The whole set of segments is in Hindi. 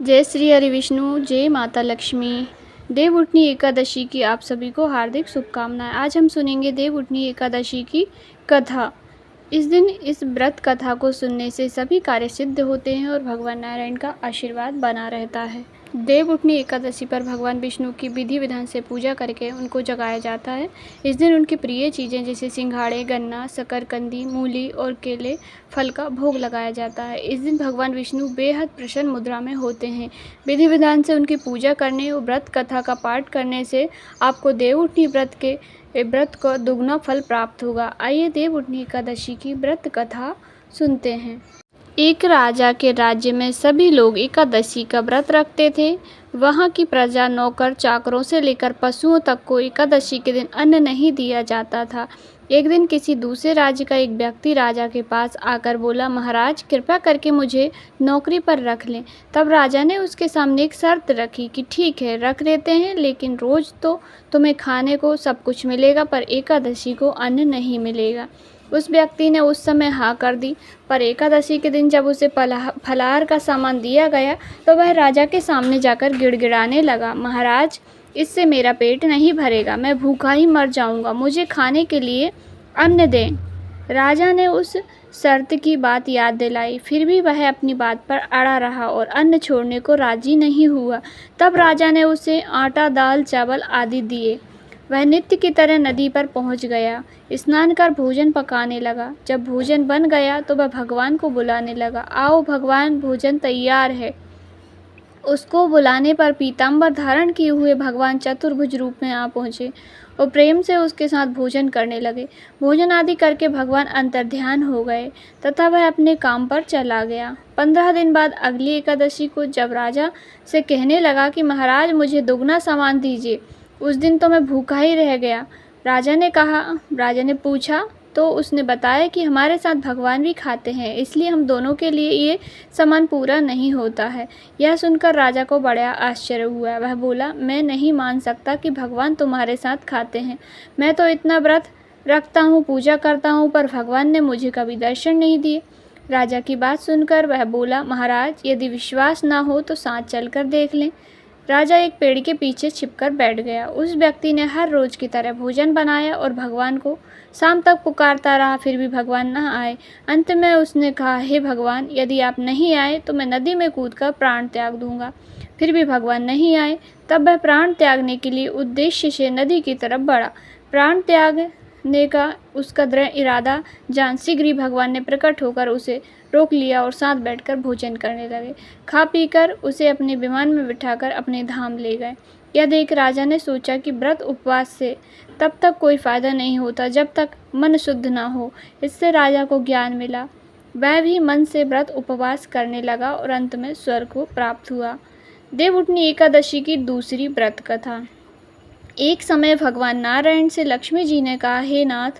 जय श्री हरि विष्णु, जय माता लक्ष्मी। देवउठनी एकादशी की आप सभी को हार्दिक शुभकामनाएं। आज हम सुनेंगे देवउठनी एकादशी की कथा। इस दिन इस व्रत कथा को सुनने से सभी कार्य सिद्ध होते हैं और भगवान नारायण का आशीर्वाद बना रहता है। देवउठनी एकादशी पर भगवान विष्णु की विधि विधान से पूजा करके उनको जगाया जाता है। इस दिन उनकी प्रिय चीज़ें जैसे सिंघाड़े, गन्ना, शकरकंदी, मूली और केले फल का भोग लगाया जाता है। इस दिन भगवान विष्णु बेहद प्रसन्न मुद्रा में होते हैं। विधि विधान से उनकी पूजा करने और व्रत कथा का पाठ करने से आपको देवउठनी व्रत को दुगना फल प्राप्त होगा। आइए देवउठनी एकादशी की व्रत कथा सुनते हैं। एक राजा के राज्य में सभी लोग एकादशी का व्रत रखते थे। वहाँ की प्रजा, नौकर चाकरों से लेकर पशुओं तक को एकादशी के दिन अन्न नहीं दिया जाता था। एक दिन किसी दूसरे राज्य का एक व्यक्ति राजा के पास आकर बोला, महाराज कृपया करके मुझे नौकरी पर रख लें। तब राजा ने उसके सामने एक शर्त रखी कि ठीक है, रख लेते हैं, लेकिन रोज तो तुम्हें खाने को सब कुछ मिलेगा, पर एकादशी को अन्न नहीं मिलेगा। उस व्यक्ति ने उस समय हाँ कर दी, पर एकादशी के दिन जब उसे फलाहार का सामान दिया गया तो वह राजा के सामने जाकर गिड़गिड़ाने लगा, महाराज इससे मेरा पेट नहीं भरेगा, मैं भूखा ही मर जाऊंगा, मुझे खाने के लिए अन्न दें। राजा ने उस शर्त की बात याद दिलाई, फिर भी वह अपनी बात पर अड़ा रहा और अन्न छोड़ने को राजी नहीं हुआ। तब राजा ने उसे आटा, दाल, चावल आदि दिए। वह नित्य की तरह नदी पर पहुंच गया, स्नान कर भोजन पकाने लगा। जब भोजन बन गया तो वह भगवान को बुलाने लगा, आओ भगवान, भोजन तैयार है। उसको बुलाने पर पीताम्बर धारण किए हुए भगवान चतुर्भुज रूप में आ पहुँचे और प्रेम से उसके साथ भोजन करने लगे। भोजन आदि करके भगवान अंतर्ध्यान हो गए तथा वह अपने काम पर चला गया। 15 दिन बाद अगली एकादशी को जब राजा से कहने लगा कि महाराज मुझे दुगना सामान दीजिए, उस दिन तो मैं भूखा ही रह गया। राजा ने पूछा तो उसने बताया कि हमारे साथ भगवान भी खाते हैं, इसलिए हम दोनों के लिए ये सामान पूरा नहीं होता है। यह सुनकर राजा को बड़ा आश्चर्य हुआ। वह बोला, मैं नहीं मान सकता कि भगवान तुम्हारे साथ खाते हैं। मैं तो इतना व्रत रखता हूँ, पूजा करता हूँ, पर भगवान ने मुझे कभी दर्शन नहीं दिए। राजा की बात सुनकर वह बोला, महाराज यदि विश्वास ना हो तो साथ चलकर देख लें। राजा एक पेड़ के पीछे छिपकर बैठ गया। उस व्यक्ति ने हर रोज की तरह भोजन बनाया और भगवान को शाम तक पुकारता रहा, फिर भी भगवान न आए। अंत में उसने कहा, हे भगवान, यदि आप नहीं आए तो मैं नदी में कूदकर प्राण त्याग दूंगा। फिर भी भगवान नहीं आए। तब वह प्राण त्यागने के लिए उद्देश्य से नदी की तरफ बढ़ा। प्राण त्यागने का उसका दृढ़ इरादा जान शीघ्र ही भगवान ने प्रकट होकर उसे रोक लिया और साथ बैठकर भोजन करने लगे। खा पीकर उसे अपने विमान में बिठाकर अपने धाम ले गए। यह देख राजा ने सोचा कि व्रत उपवास से तब तक कोई फायदा नहीं होता जब तक मन शुद्ध ना हो। इससे राजा को ज्ञान मिला। वह भी मन से व्रत उपवास करने लगा और अंत में स्वर्ग को प्राप्त हुआ। देवउठनी एकादशी की दूसरी व्रत कथा। एक समय भगवान नारायण से लक्ष्मी जी ने कहा, हे नाथ,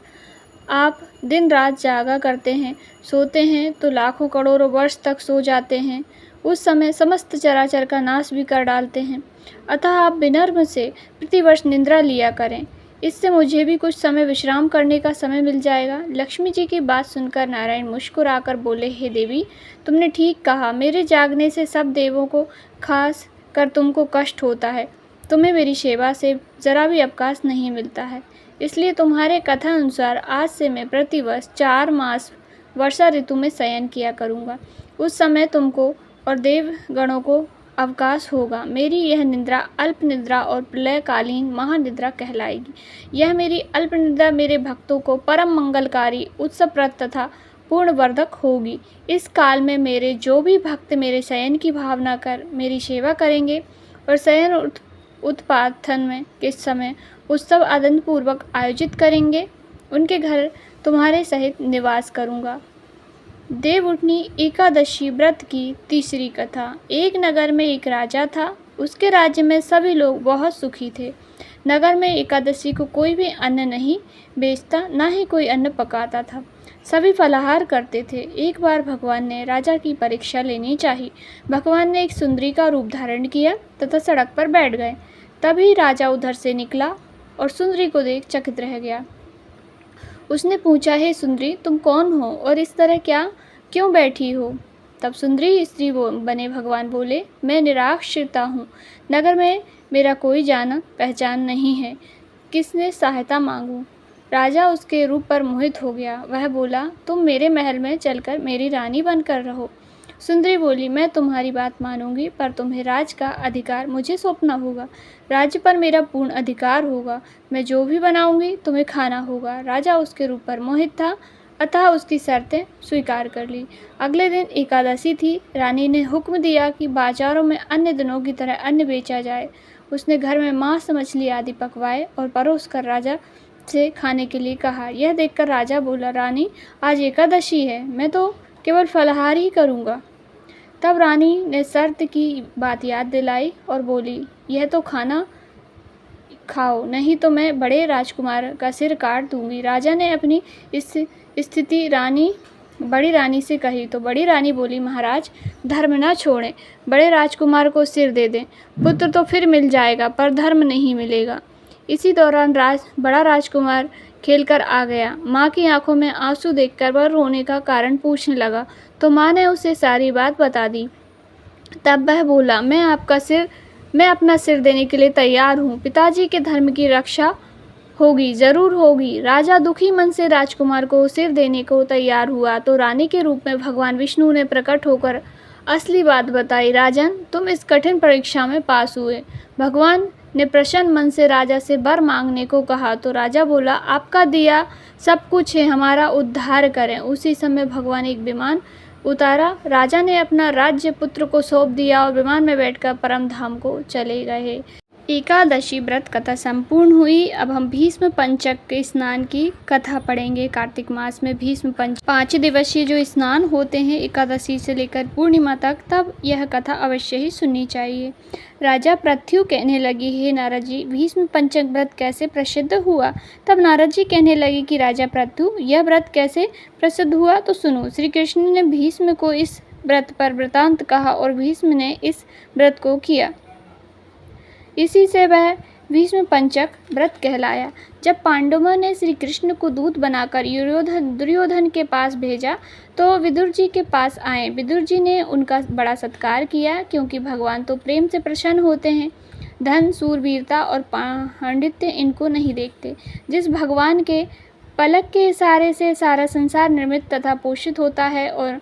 आप दिन रात जागा करते हैं, सोते हैं तो लाखों करोड़ों वर्ष तक सो जाते हैं। उस समय समस्त चराचर का नाश भी कर डालते हैं। अतः आप विनम्र से प्रतिवर्ष निद्रा लिया करें, इससे मुझे भी कुछ समय विश्राम करने का समय मिल जाएगा। लक्ष्मी जी की बात सुनकर नारायण मुस्कुराकर बोले, हे देवी, तुमने ठीक कहा, मेरे जागने से सब देवों को, खास कर तुमको कष्ट होता है। तुम्हें मेरी सेवा से जरा भी अवकाश नहीं मिलता है, इसलिए तुम्हारे कथा अनुसार आज से मैं प्रतिवर्ष 4 मास वर्षा ऋतु में शयन किया करूँगा। उस समय तुमको और देवगणों को अवकाश होगा। मेरी यह निद्रा अल्प निद्रा और प्रलयकालीन महानिद्रा कहलाएगी। यह मेरी अल्प निद्रा मेरे भक्तों को परम मंगलकारी, उत्सवप्रद तथा पूर्णवर्धक होगी। इस काल में मेरे जो भी भक्त मेरे शयन की भावना कर मेरी सेवा करेंगे और शयन उत्पादन में के समय उत्सव आनंद पूर्वक आयोजित करेंगे, उनके घर तुम्हारे सहित निवास करूँगा। देवउठनी एकादशी व्रत की तीसरी कथा। एक नगर में एक राजा था। उसके राज्य में सभी लोग बहुत सुखी थे। नगर में एकादशी को कोई भी अन्न नहीं बेचता, ना ही कोई अन्न पकाता था। सभी फलाहार करते थे। एक बार भगवान ने राजा की परीक्षा लेनी चाहिए। भगवान ने एक सुंदरी का रूप धारण किया तथा सड़क पर बैठ गए। तभी राजा उधर से निकला और सुंदरी को देख चकित रह गया। उसने पूछा, हे सुंदरी, तुम कौन हो और इस तरह क्यों बैठी हो? तब सुंदरी स्त्री बने भगवान बोले, मैं निराश्रिता हूँ, नगर में मेरा कोई जाना पहचान नहीं है, किसने सहायता मांगूं। राजा उसके रूप पर मोहित हो गया। वह बोला, तुम मेरे महल में चलकर मेरी रानी बनकर रहो। सुंदरी बोली, मैं तुम्हारी बात मानूंगी, पर तुम्हें राज का अधिकार मुझे सौंपना होगा। राज्य पर मेरा पूर्ण अधिकार होगा। मैं जो भी बनाऊंगी तुम्हें खाना होगा। राजा उसके रूप पर मोहित था, अतः उसकी शर्तें स्वीकार कर ली। अगले दिन एकादशी थी। रानी ने हुक्म दिया कि बाजारों में अन्य दिनों की तरह अन्न बेचा जाए। उसने घर में मांस मछली आदि पकवाए और परोस कर राजा से खाने के लिए कहा। यह देखकर राजा बोला, रानी, आज एकादशी है, मैं तो केवल फलाहार ही करूँगा। तब रानी ने शर्त की बात याद दिलाई और बोली, यह तो खाना खाओ, नहीं तो मैं बड़े राजकुमार का सिर काट दूंगी। राजा ने अपनी इस स्थिति बड़ी रानी से कही तो बड़ी रानी बोली, महाराज, धर्म न छोड़ें, बड़े राजकुमार को सिर दे दें। पुत्र तो फिर मिल जाएगा, पर धर्म नहीं मिलेगा। इसी दौरान बड़ा राजकुमार खेलकर आ गया। माँ की आंखों में आंसू देखकर वह रोने का कारण पूछने लगा, तो माँ ने उसे सारी बात बता दी। तब वह बोला, मैं अपना सिर देने के लिए तैयार हूँ। पिताजी के धर्म की रक्षा होगी, जरूर होगी। राजा दुखी मन से राजकुमार को सिर देने को तैयार हुआ तो रानी के रूप में भगवान विष्णु ने प्रकट होकर असली बात बताई। राजन, तुम इस कठिन परीक्षा में पास हुए। भगवान ने प्रसन्न मन से राजा से वर मांगने को कहा तो राजा बोला, आपका दिया सब कुछ है, हमारा उद्धार करें। उसी समय भगवान एक विमान उतारा। राजा ने अपना राज्य पुत्र को सौंप दिया और विमान में बैठकर परम धाम को चले गए। एकादशी व्रत कथा संपूर्ण हुई। अब हम भीष्म पंचक के स्नान की कथा पढ़ेंगे। कार्तिक मास में भीष्म पंचक 5 दिवसीय जो स्नान होते हैं एकादशी से लेकर पूर्णिमा तक, तब यह कथा अवश्य ही सुननी चाहिए। राजा पृथ्वी कहने लगी, हे नारद जी, भीष्म पंचक व्रत कैसे प्रसिद्ध हुआ? तब नारद जी कहने लगे कि राजा पृथ्वी, यह व्रत कैसे प्रसिद्ध हुआ तो सुनो। श्री कृष्ण ने भीष्म को इस व्रत पर वृतांत कहा और भीष्म ने इस व्रत को किया, इसी से वह भीष्म पंचक व्रत कहलाया। जब पांडवों ने श्री कृष्ण को दूत बनाकर दुर्योधन के पास भेजा तो विदुर जी के पास आए। विदुर जी ने उनका बड़ा सत्कार किया, क्योंकि भगवान तो प्रेम से प्रसन्न होते हैं, धन, सूरवीरता और पांडित्य इनको नहीं देखते। जिस भगवान के पलक के इशारे से सारा संसार निर्मित तथा पोषित होता है और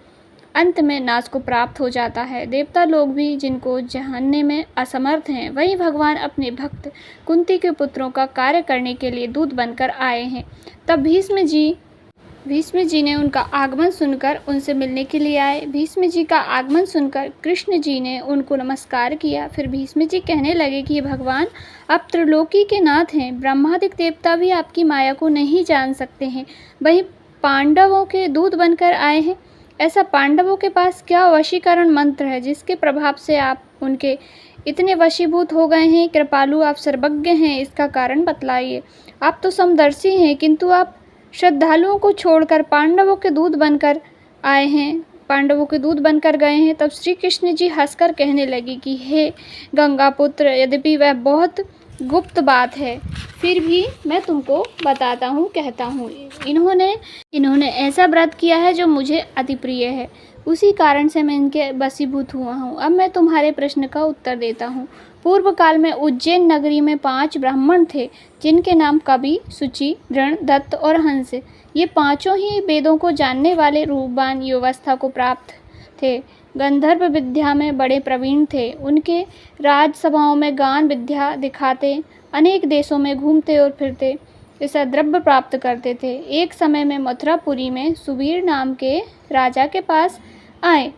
अंत में नाश को प्राप्त हो जाता है। देवता लोग भी जिनको जानने में असमर्थ हैं, वही भगवान अपने भक्त कुंती के पुत्रों का कार्य करने के लिए दूत बनकर आए हैं। तब भीष्म जी ने उनका आगमन सुनकर उनसे मिलने के लिए आए। भीष्म जी का आगमन सुनकर कृष्ण जी ने उनको नमस्कार किया। फिर भीष्म जी कहने लगे कि भगवान आप त्रिलोकी के नाथ हैं, ब्रह्मादिक देवता भी आपकी माया को नहीं जान सकते हैं, वही पांडवों के दूत बनकर आए हैं। ऐसा पांडवों के पास क्या वशीकरण मंत्र है जिसके प्रभाव से आप उनके इतने वशीभूत हो गए हैं? कृपालु, आप सर्वज्ञ हैं, इसका कारण बतलाइए। आप तो समदर्शी हैं, किंतु आप श्रद्धालुओं को छोड़कर पांडवों के दूत बनकर आए हैं, पांडवों के दूत बनकर गए हैं। तब श्री कृष्ण जी हंसकर कहने लगे कि हे गंगा पुत्र, यद्यपि वह बहुत गुप्त बात है, फिर भी मैं तुमको बताता हूँ, कहता हूँ। इन्होंने ऐसा व्रत किया है जो मुझे अति प्रिय है, उसी कारण से मैं इनके वशीभूत हुआ हूँ। अब मैं तुम्हारे प्रश्न का उत्तर देता हूँ। पूर्व काल में उज्जैन नगरी में 5 ब्राह्मण थे, जिनके नाम कवि, सुचि, दृढ़, दत्त और हंस। ये पांचों ही वेदों को जानने वाले रूपवान युवावस्था को प्राप्त थे। गंधर्व विद्या में बड़े प्रवीण थे। उनके राजसभाओं में गान विद्या दिखाते, अनेक देशों में घूमते और फिरते ऐसा द्रव्य प्राप्त करते थे। एक समय में मथुरापुरी में सुबीर नाम के राजा के पास आए।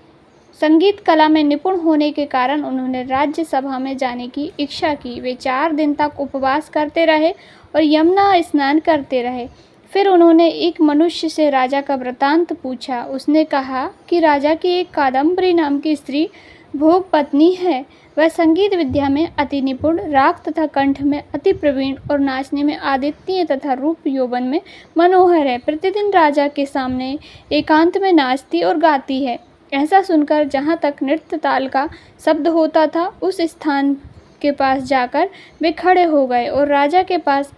संगीत कला में निपुण होने के कारण उन्होंने राज्य सभा में जाने की इच्छा की। वे 4 दिन तक उपवास करते रहे और यमुना स्नान करते रहे। फिर उन्होंने एक मनुष्य से राजा का वृतांत पूछा। उसने कहा कि राजा की एक कादम्बरी नाम की स्त्री भोग पत्नी है। वह संगीत विद्या में अति निपुण, राग तथा कंठ में अति प्रवीण और नाचने में आदित्य तथा रूप यौवन में मनोहर है। प्रतिदिन राजा के सामने एकांत में नाचती और गाती है। ऐसा सुनकर जहाँ तक नृत्य ताल का शब्द होता था, उस स्थान के पास जाकर वे खड़े हो गए और राजा के पास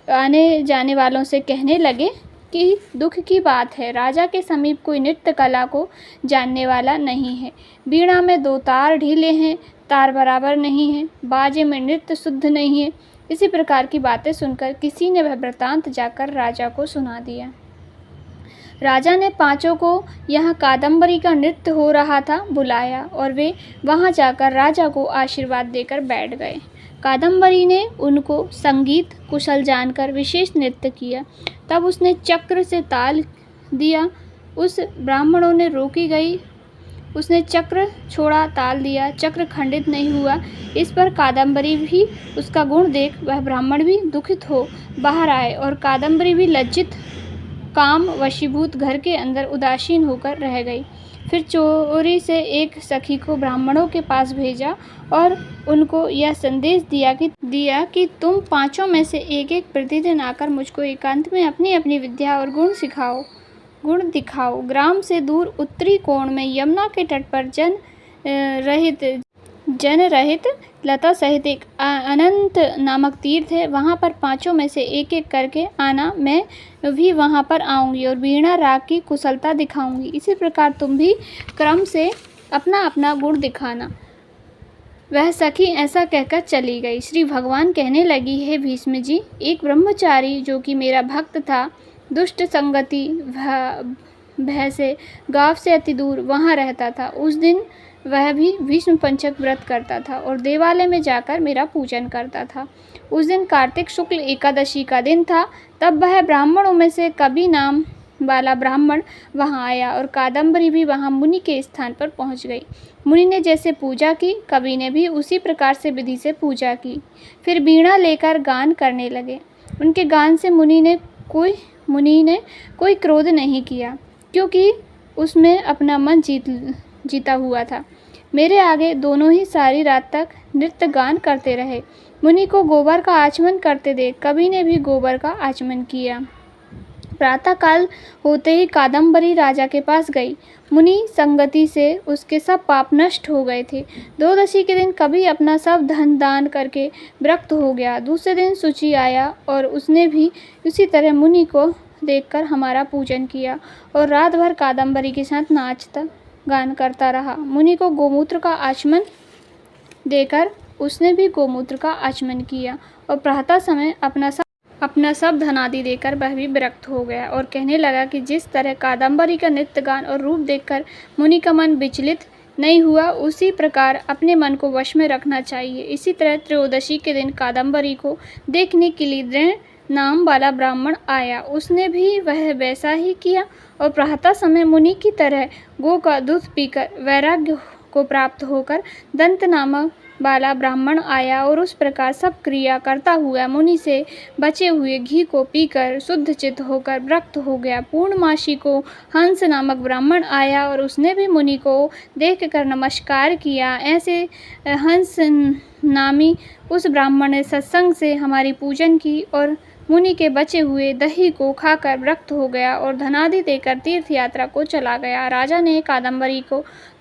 आने जाने वालों से कहने लगे की दुख की बात है। राजा के समीप कोई नृत्य कला को जानने वाला नहीं है। वीणा में 2 तार ढीले हैं, तार बराबर नहीं है, बाजे में नृत्य शुद्ध नहीं है। इसी प्रकार की बातें सुनकर किसी ने वह वृत्तांत जाकर राजा को सुना दिया। राजा ने पांचों को यहाँ कादम्बरी का नृत्य हो रहा था बुलाया और वे वहाँ जाकर राजा को आशीर्वाद देकर बैठ गए। कादम्बरी ने उनको संगीत कुशल जानकर विशेष नृत्य किया। तब उसने चक्र से ताल दिया, उस ब्राह्मणों ने रोकी गई। उसने चक्र छोड़ा, ताल दिया, चक्र खंडित नहीं हुआ। इस पर कादम्बरी भी उसका गुण देख वह ब्राह्मण भी दुखित हो बाहर आए और कादम्बरी भी लज्जित काम वशीभूत घर के अंदर उदासीन होकर रह गई। फिर चोरी से एक सखी को ब्राह्मणों के पास भेजा और उनको यह संदेश दिया कि तुम पांचों में से एक एक प्रतिदिन आकर मुझको एकांत में अपनी अपनी विद्या और गुण दिखाओ। ग्राम से दूर उत्तरी कोण में यमुना के तट पर जन रहित लता सहित एक अनंत नामक तीर्थ है। वहाँ पर पांचों में से एक एक करके आना, मैं भी वहाँ पर आऊँगी और वीणा राग की कुशलता दिखाऊंगी। इसी प्रकार तुम भी क्रम से अपना अपना गुण दिखाना। वह सखी ऐसा कहकर चली गई। श्री भगवान कहने लगी, हे भीष्म जी, एक ब्रह्मचारी जो कि मेरा भक्त था, दुष्ट संगति भय से गांव से अति दूर वहाँ रहता था। उस दिन वह भी भीष्म पंचक व्रत करता था और देवालय में जाकर मेरा पूजन करता था। उस दिन कार्तिक शुक्ल एकादशी का दिन था। तब वह ब्राह्मणों में से कवि नाम वाला ब्राह्मण वहाँ आया और कादम्बरी भी वहाँ मुनि के स्थान पर पहुँच गई। मुनि ने जैसे पूजा की, कवि ने भी उसी प्रकार से विधि से पूजा की। फिर वीणा लेकर गान करने लगे। उनके गान से मुनि ने कोई क्रोध नहीं किया, क्योंकि उसमें अपना मन जीता हुआ था। मेरे आगे दोनों ही सारी रात तक नृत्य गान करते रहे। मुनि को गोबर का आचमन करते देख कवि ने भी गोबर का आचमन किया। प्रातःकाल होते ही कादम्बरी राजा के पास गई। मुनि संगति से उसके सब पाप नष्ट हो गए थे। 12 के दिन कवि अपना सब धन दान करके विरक्त हो गया। दूसरे दिन शुचि आया और उसने भी उसी तरह मुनि को देखकर हमारा पूजन किया और रात भर कादम्बरी के साथ नाचता गान करता रहा। मुनि को गोमूत्र का आचमन देकर उसने भी गोमूत्र का आचमन किया और प्रातः समय अपना सब धनादि देकर वह भी विरक्त हो गया और कहने लगा कि जिस तरह कादम्बरी का नृत्य गान और रूप देखकर मुनि का मन विचलित नहीं हुआ, उसी प्रकार अपने मन को वश में रखना चाहिए। इसी तरह 13 के दिन कादम्बरी को देखने के लिए दृढ़ नाम वाला ब्राह्मण आया। उसने भी वह वैसा ही किया और प्रातः समय मुनि की तरह गो का दूध पीकर वैराग्य को प्राप्त होकर दंत नामक वाला ब्राह्मण आया और उस प्रकार सब क्रिया करता हुआ मुनि से बचे हुए घी को पीकर शुद्ध चित्त होकर विरक्त हो गया। पूर्णमासी को हंस नामक ब्राह्मण आया और उसने भी मुनि को देख कर नमस्कार किया। ऐसे हंस नामी उस ब्राह्मण ने सत्संग से हमारी पूजन की और मुनि के बचे हुए दही को खाकर विरक्त हो गया और धनादि देकर तीर्थ यात्रा को चला गया। राजा ने कादम्बरी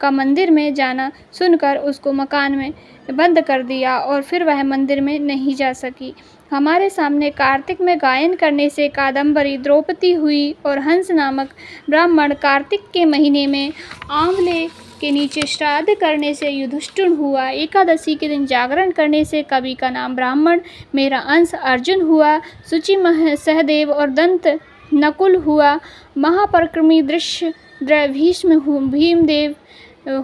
का मंदिर में जाना सुनकर उसको मकान में बंद कर दिया और फिर वह मंदिर में नहीं जा सकी। हमारे सामने कार्तिक में गायन करने से कादम्बरी द्रौपदी हुई और हंस नामक ब्राह्मण कार्तिक के महीने में आंवले के नीचे श्राद्ध करने से युधिष्ठिर हुआ। एकादशी के दिन जागरण करने से कवि का नाम ब्राह्मण मेरा अंश अर्जुन हुआ। शुचि सहदेव और दंत नकुल हुआ। महापराक्रमी दृश्य भीष्म भीमदेव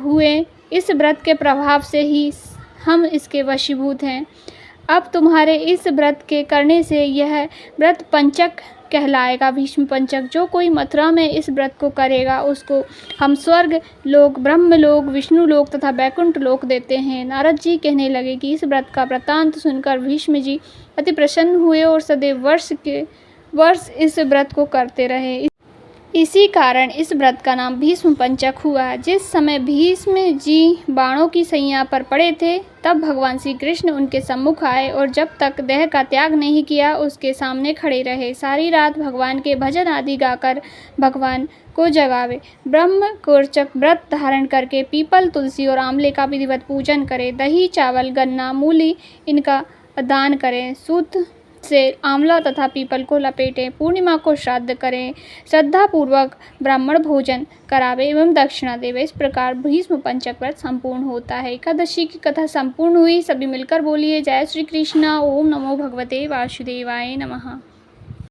हुए। इस व्रत के प्रभाव से ही हम इसके वशीभूत हैं। अब तुम्हारे इस व्रत के करने से यह व्रत पंचक कहलाएगा। भीष्म पंचक। जो कोई मथुरा में इस व्रत को करेगा उसको हम स्वर्ग लोक, ब्रह्म लोक, विष्णु लोक तथा वैकुंठ लोक देते हैं। नारद जी कहने लगे कि इस व्रत का वृत्तांत सुनकर भीष्म जी अति प्रसन्न हुए और सदैव वर्ष इस व्रत को करते रहे। इसी कारण इस व्रत का नाम भीष्म पंचक हुआ। जिस समय भीष्म जी बाणों की सैया पर पड़े थे, तब भगवान श्री कृष्ण उनके सम्मुख आए और जब तक देह का त्याग नहीं किया उसके सामने खड़े रहे। सारी रात भगवान के भजन आदि गाकर भगवान को जगावे। ब्रह्म कोरचक व्रत धारण करके पीपल, तुलसी और आंवले का विधिवत पूजन करें। दही, चावल, गन्ना, मूली इनका दान करें। शुद्ध से आंवला तथा पीपल को लपेटें। पूर्णिमा को श्राद्ध करें, श्रद्धापूर्वक ब्राह्मण भोजन करावे एवं दक्षिणा देवे। इस प्रकार भीष्म पंचक व्रत संपूर्ण होता है। एकादशी की कथा संपूर्ण हुई। सभी मिलकर बोलिए जय श्री कृष्णा। ओम नमो भगवते वासुदेवाय नमः।